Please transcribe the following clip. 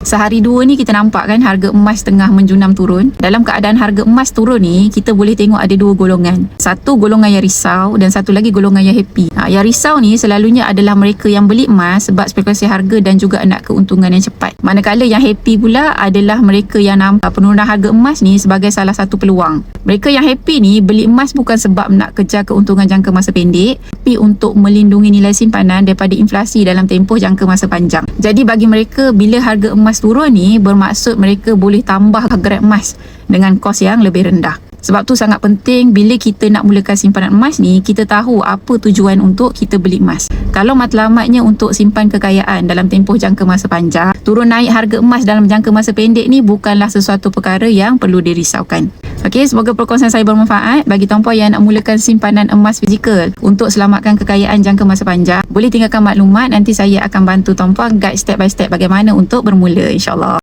Sehari dua ni kita nampak kan harga emas tengah menjunam turun. Dalam keadaan harga emas turun ni, kita boleh tengok ada dua golongan. Satu golongan yang risau dan satu lagi golongan yang happy. Yang risau ni selalunya adalah mereka yang beli emas sebab spekulasi harga dan juga nak keuntungan yang cepat. Manakala yang happy pula adalah mereka yang nampak penurunan harga emas ni sebagai salah satu peluang. Mereka yang happy ni beli emas bukan sebab nak kejar keuntungan jangka masa pendek, tapi untuk melindungi nilai simpanan daripada inflasi dalam tempoh jangka masa panjang. Jadi bagi mereka, bila harga emas turun ni bermaksud mereka boleh tambah grab emas dengan kos yang lebih rendah. Sebab tu sangat penting bila kita nak mulakan simpanan emas ni, kita tahu apa tujuan untuk kita beli emas. Kalau matlamatnya untuk simpan kekayaan dalam tempoh jangka masa panjang, turun naik harga emas dalam jangka masa pendek ni bukanlah sesuatu perkara yang perlu dirisaukan. Okey, semoga perkongsian saya bermanfaat bagi tuan-puan yang nak mulakan simpanan emas fizikal untuk selamatkan kekayaan jangka masa panjang. Boleh tinggalkan maklumat, nanti saya akan bantu tuan-puan guide step by step bagaimana untuk bermula, insya-Allah.